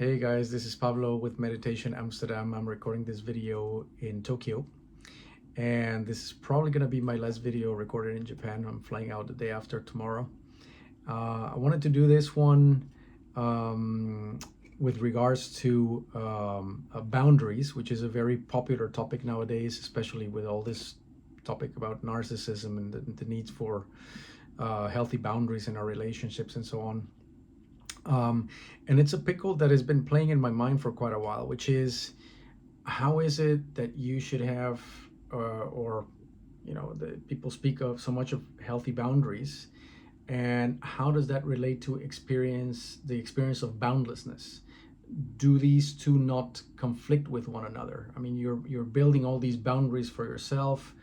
Hey guys, this is Pablo with Meditation Amsterdam. I'm recording this video in Tokyo, and this is probably going to be my last video recorded in Japan. I'm flying out the day after tomorrow. I wanted to do this one with regards to boundaries, which is a very popular topic nowadays, especially with all this topic about narcissism and the needs for healthy boundaries in our relationships and so on. And it's a pickle that has been playing in my mind for quite a while, which is, how is it that you should have, the people speak of so much of healthy boundaries, and how does that relate to the experience of boundlessness? Do these two not conflict with one another? I mean, you're building all these boundaries for yourself,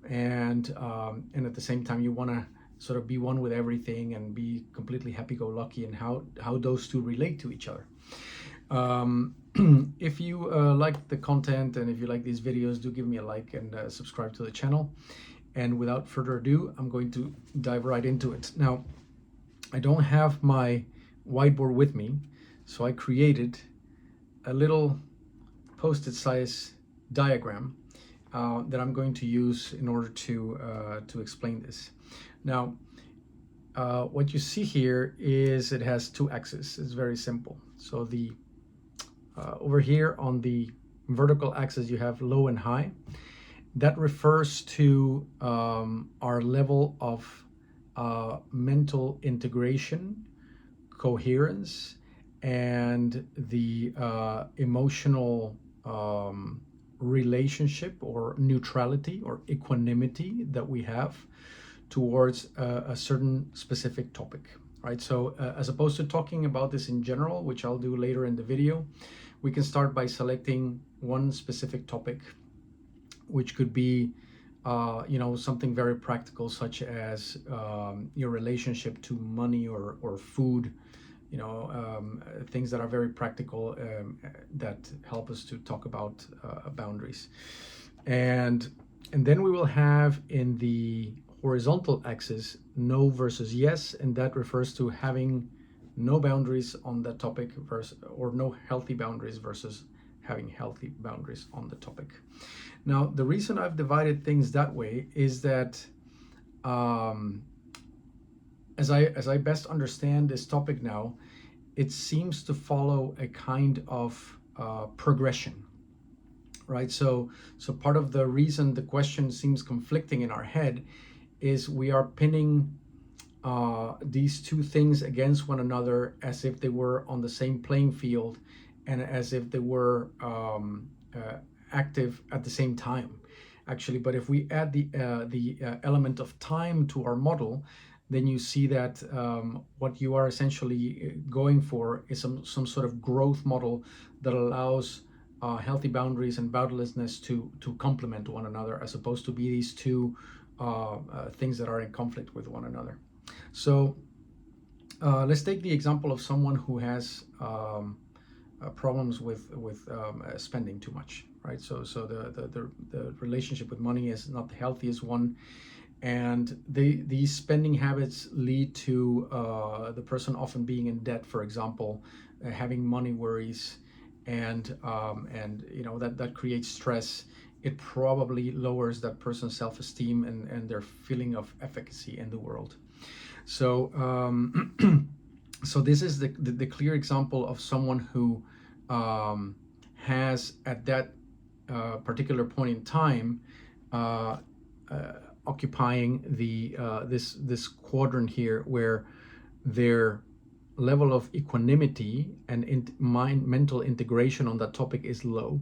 and at the same time you want to sort of be one with everything and be completely happy-go-lucky, and how those two relate to each other. If you like the content and if you like these videos, do give me a like and subscribe to the channel. And without further ado, I'm going to dive right into it. Now, I don't have my whiteboard with me, so I created a little post-it size diagram that I'm going to use in order to explain this. Now, what you see here is it has two axes. It's very simple. So the over here on the vertical axis you have low and high. That refers to our level of mental integration, coherence, and the emotional relationship or neutrality or equanimity that we have towards a certain specific topic, right? So as opposed to talking about this in general, which I'll do later in the video, we can start by selecting one specific topic, which could be something very practical, such as your relationship to money or food, things that are very practical that help us to talk about boundaries. And then we will have in the horizontal axis no versus yes, and that refers to having no boundaries on that topic or no healthy boundaries versus having healthy boundaries on the topic. Now, the reason I've divided things that way is that as I best understand this topic now, it seems to follow a kind of progression, right? So part of the reason the question seems conflicting in our head is we are pinning these two things against one another as if they were on the same playing field and as if they were active at the same time, actually. But if we add the element of time to our model, then you see that what you are essentially going for is some sort of growth model that allows healthy boundaries and boundlessness to complement one another, as opposed to be these two things that are in conflict with one another. So let's take the example of someone who has problems with spending too much, right? So the relationship with money is not the healthiest one, and these spending habits lead to the person often being in debt, for example, having money worries, and that creates stress. It probably lowers that person's self-esteem and their feeling of efficacy in the world. So so this is the clear example of someone who has at that particular point in time occupying this quadrant here, where their level of equanimity and mental integration on that topic is low,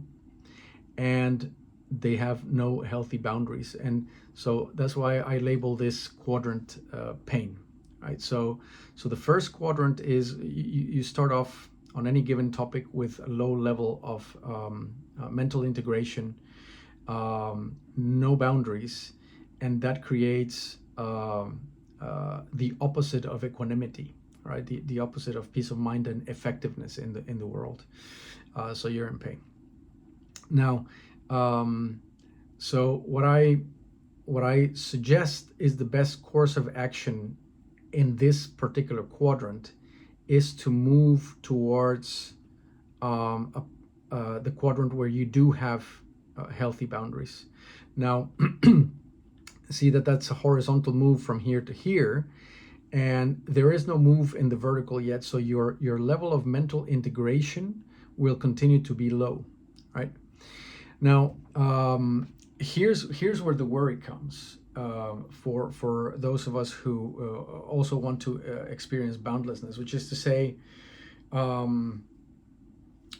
and they have no healthy boundaries. And so that's why I label this quadrant pain, right? So the first quadrant is you start off on any given topic with a low level of mental integration, no boundaries, and that creates the opposite of equanimity, right? The opposite of peace of mind and effectiveness in the world. So you're in pain. Now, so what I suggest is the best course of action in this particular quadrant is to move towards the quadrant where you do have healthy boundaries. Now, see that that's a horizontal move from here to here, and there is no move in the vertical yet, so your level of mental integration will continue to be low, right? Now, here's where the worry comes for those of us who also want to experience boundlessness, which is to say, um,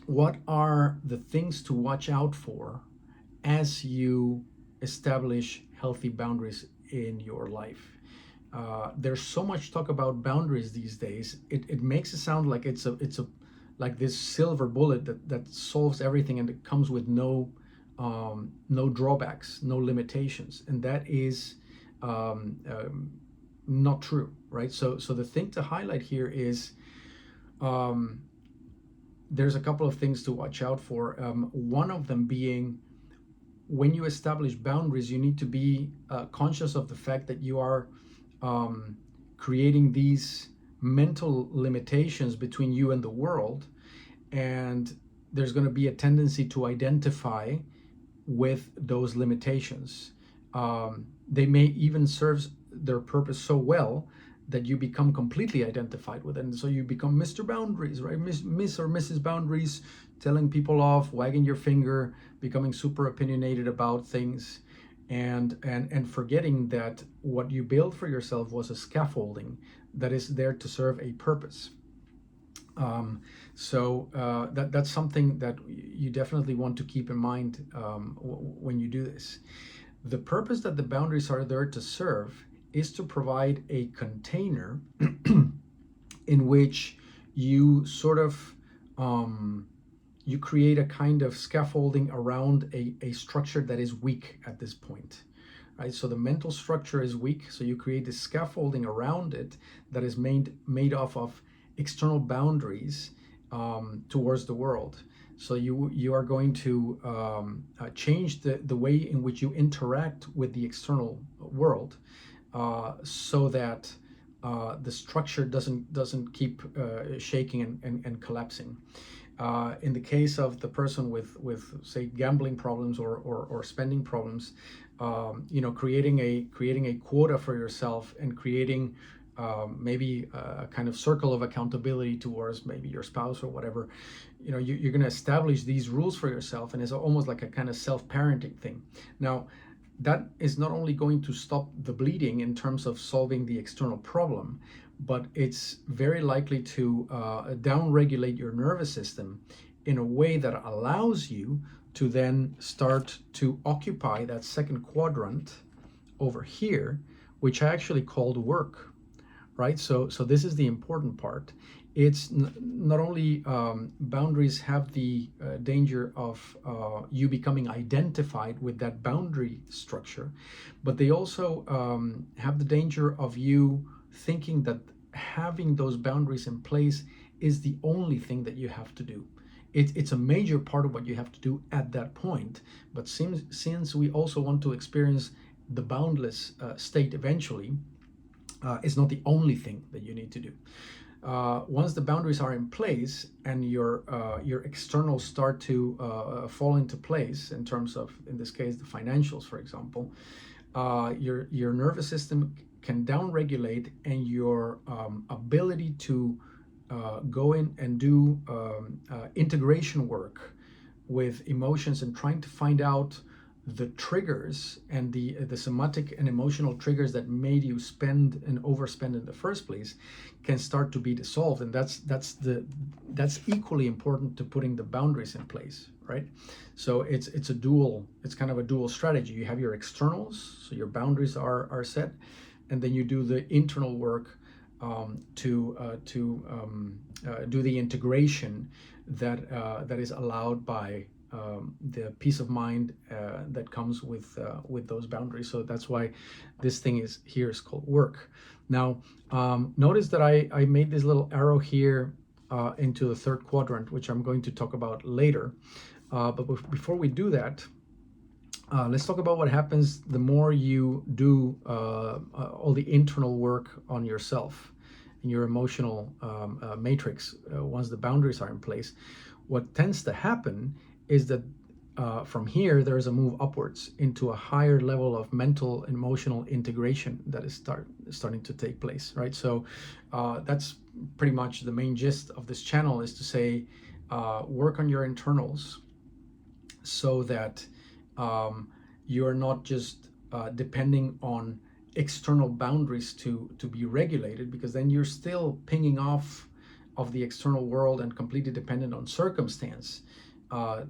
what are the things to watch out for as you establish healthy boundaries in your life? There's so much talk about boundaries these days. It makes it sound like it's a like this silver bullet that solves everything, and it comes with no drawbacks, no limitations, and that is not true, right? So the thing to highlight here is um, there's a couple of things to watch out for. One of them being, when you establish boundaries, you need to be conscious of the fact that you are creating these mental limitations between you and the world, and there's going to be a tendency to identify with those limitations. They may even serve their purpose so well that you become completely identified with it. And so you become Mr. Boundaries, right? Miss or Mrs. Boundaries, telling people off, wagging your finger, becoming super opinionated about things, and forgetting that what you built for yourself was a scaffolding that is there to serve a purpose. That's something that you definitely want to keep in mind when you do this. The purpose that the boundaries are there to serve is to provide a container in which you sort of you create a kind of scaffolding around a structure that is weak at this point, right? So the mental structure is weak, so you create this scaffolding around it that is made off of external boundaries towards the world. So you are going to change the way in which you interact with the external world, so that the structure doesn't keep shaking and collapsing. In the case of the person with say gambling problems or spending problems, creating a quota for yourself and creating maybe a kind of circle of accountability towards maybe your spouse or whatever. You're going to establish these rules for yourself, and it's almost like a kind of self-parenting thing. Now, that is not only going to stop the bleeding in terms of solving the external problem, but it's very likely to down-regulate your nervous system in a way that allows you to then start to occupy that second quadrant over here, which I actually called work, right? So this is the important part. It's not only boundaries have the danger of you becoming identified with that boundary structure, but they also have the danger of you thinking that having those boundaries in place is the only thing that you have to do. It's a major part of what you have to do at that point, but since we also want to experience the boundless state eventually, it's not the only thing that you need to do. Once the boundaries are in place and your externals start to fall into place in terms of, in this case, the financials, for example, your nervous system can downregulate, and your ability to go in and do integration work with emotions and trying to find out the triggers and the somatic and emotional triggers that made you spend and overspend in the first place can start to be dissolved. And that's equally important to putting the boundaries in place, right? So it's kind of a dual strategy. You have your externals, so your boundaries are set, and then you do the internal work to do the integration that is allowed by the peace of mind that comes with those boundaries. So that's why this thing is called work. Now, notice that I made this little arrow here into the third quadrant, which I'm going to talk about later. But before we do that, let's talk about what happens the more you do all the internal work on yourself. your emotional matrix, once the boundaries are in place, what tends to happen is that from here there is a move upwards into a higher level of mental and emotional integration that is starting to take place, right? So that's pretty much the main gist of this channel, is to say work on your internals, so that you're not just depending on external boundaries to be regulated, because then you're still pinging off of the external world and completely dependent on circumstance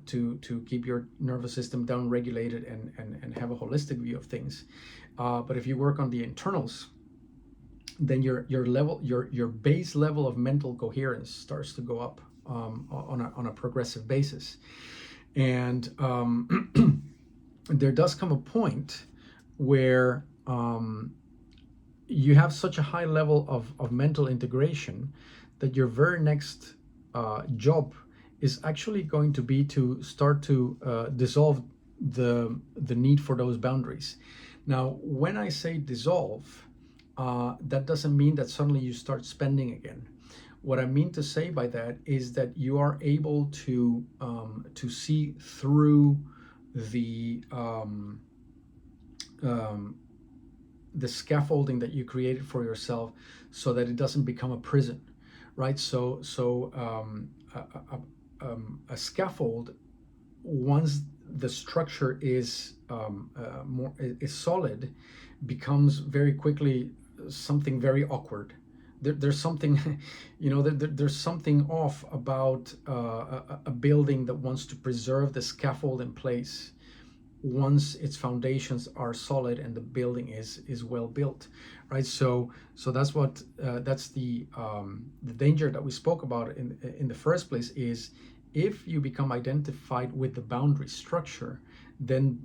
to keep your nervous system down regulated and have a holistic view of things. But if you work on the internals, then your base level of mental coherence starts to go up on a progressive basis. And there does come a point where you have such a high level of mental integration that your very next job is actually going to be to start to dissolve the need for those boundaries. Now, when I say dissolve, that doesn't mean that suddenly you start spending again. What I mean to say by that is that you are able to see through the scaffolding that you created for yourself, so that it doesn't become a prison, right? So a scaffold, once the structure is is solid, becomes very quickly something very awkward. There's something, there's something off about a building that wants to preserve the scaffold in place once its foundations are solid and the building is well built, right? So that's the danger that we spoke about in the first place, is if you become identified with the boundary structure, then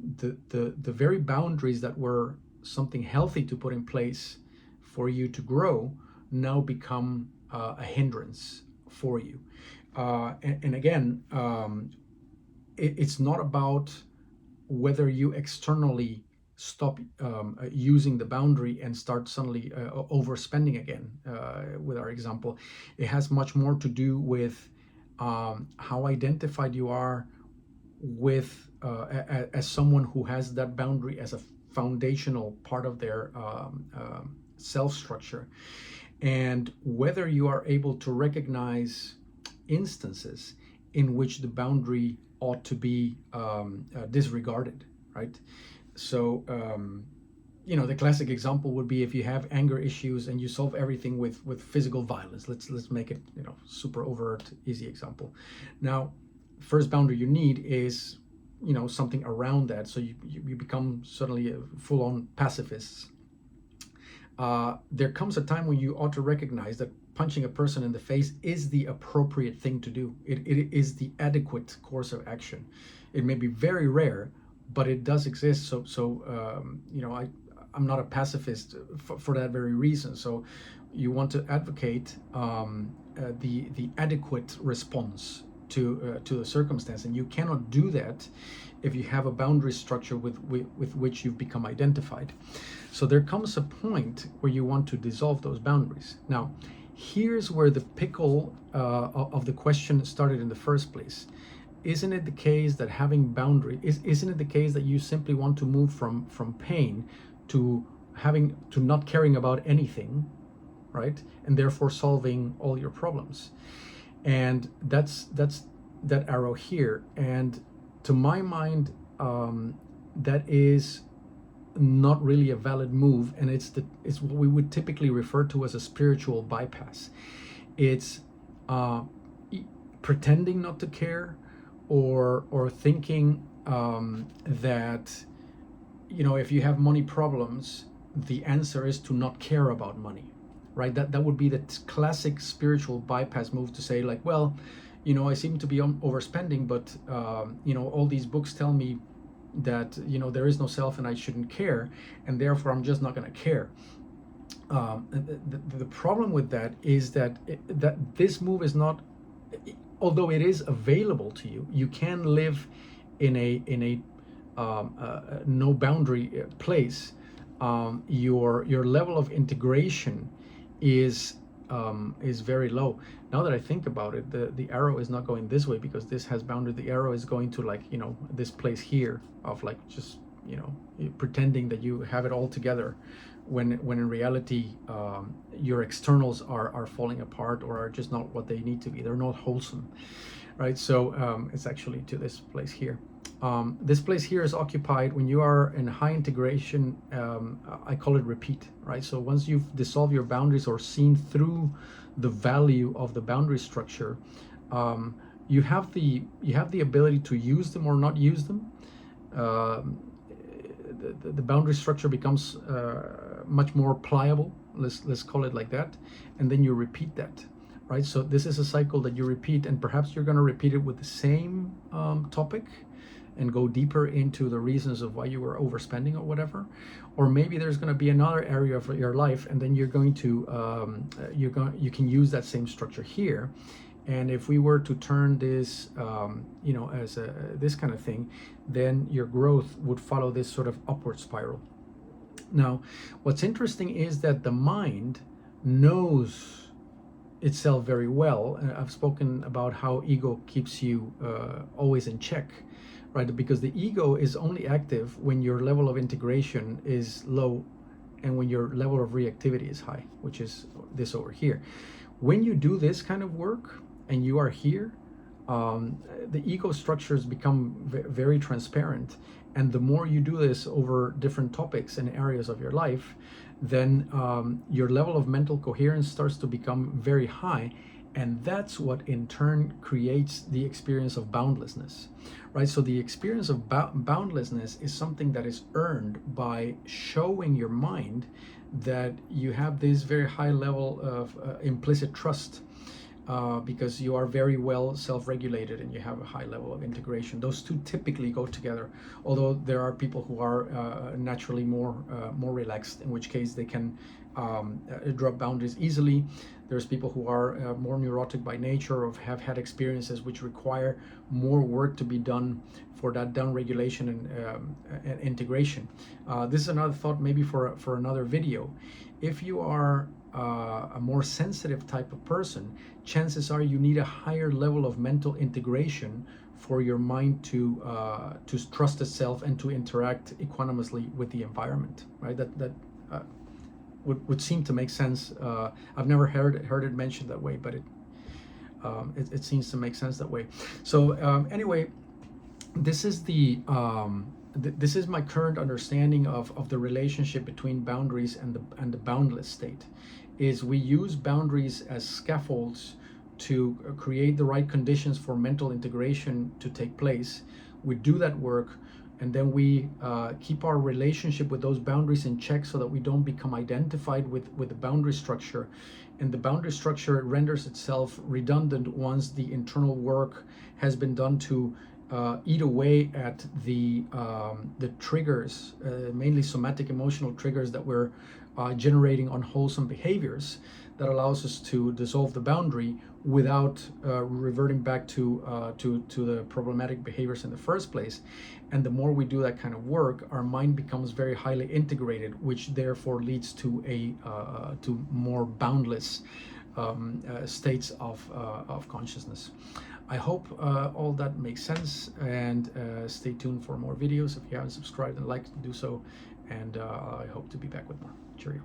the very boundaries that were something healthy to put in place for you to grow now become a hindrance for you. And again, it's not about whether you externally stop using the boundary and start suddenly overspending again, with our example. It has much more to do with how identified you are with as someone who has that boundary as a foundational part of their self structure, and whether you are able to recognize instances in which the boundary ought to be disregarded, right? So the classic example would be if you have anger issues and you solve everything with physical violence. Let's make it super overt, easy example. Now, first boundary you need is something around that, so you become suddenly a full-on pacifist. There comes a time when you ought to recognize that punching a person in the face is the appropriate thing to do. It is the adequate course of action. It may be very rare, but it does exist. So I'm not a pacifist for that very reason. So you want to advocate the adequate response to the circumstance, and you cannot do that if you have a boundary structure with which you've become identified. So there comes a point where you want to dissolve those boundaries. Now, here's where the pickle of the question started in the first place. Isn't it the case that having boundary isn't it the case that you simply want to move from pain to not caring about anything, right? And therefore solving all your problems. And that's that arrow here. And to my mind, that is not really a valid move, and it's what we would typically refer to as a spiritual bypass. It's pretending not to care, or thinking that if you have money problems, the answer is to not care about money, right? That would be the classic spiritual bypass move, to say like, well, I seem to be overspending, but all these books tell me that there is no self and I shouldn't care, and therefore I'm just not going to care. The problem with that is that this move is not, although it is available to you, you can live in a no boundary place. Your level of integration is is very low. Now that I think about it, the arrow is not going this way because this has boundary. The arrow is going to, like, you know, this place here of, like, just, you know, pretending that you have it all together, when in reality your externals are falling apart or are just not what they need to be. They're not wholesome, right? So it's actually to this place here. This place here is occupied when you are in high integration. I call it repeat, right? So once you've dissolved your boundaries or seen through the value of the boundary structure, you have the ability to use them or not use them. The boundary structure becomes much more pliable. Let's call it like that, and then you repeat that, right? So this is a cycle that you repeat, and perhaps you're going to repeat it with the same topic and go deeper into the reasons of why you were overspending or whatever. Or maybe there's going to be another area of your life, and then you're going to you can use that same structure here. And if we were to turn this you know, as this kind of thing, then your growth would follow this sort of upward spiral. Now, what's interesting is that the mind knows itself very well. I've spoken about how ego keeps you always in check, right? Because the ego is only active when your level of integration is low and when your level of reactivity is high, which is this over here. When you do this kind of work and you are here, the ego structures become very transparent. And the more you do this over different topics and areas of your life, then your level of mental coherence starts to become very high. And that's what in turn creates the experience of boundlessness, right? So the experience of boundlessness is something that is earned by showing your mind that you have this very high level of implicit trust, because you are very well self-regulated and you have a high level of integration. Those two typically go together, although there are people who are naturally more relaxed, in which case they can drop boundaries easily. There's people who are more neurotic by nature or have had experiences which require more work to be done for that down regulation and integration. This is another thought maybe for another video. If you are a more sensitive type of person, chances are you need a higher level of mental integration for your mind to trust itself and to interact equanimously with the environment, right? That would seem to make sense. I've never heard it mentioned that way, but it seems to make sense that way. So anyway, this is this is my current understanding of the relationship between boundaries and the boundless state. Is we use boundaries as scaffolds to create the right conditions for mental integration to take place. We do that work, and then we keep our relationship with those boundaries in check so that we don't become identified with the boundary structure. And the boundary structure renders itself redundant once the internal work has been done to eat away at the triggers, mainly somatic emotional triggers that we're generating unwholesome behaviors, that allows us to dissolve the boundary without reverting back to the problematic behaviors in the first place. And the more we do that kind of work, our mind becomes very highly integrated, which therefore leads to to more boundless states of consciousness. I hope all that makes sense, and stay tuned for more videos. If you haven't subscribed and liked, do so, and I hope to be back with more. Cheerio.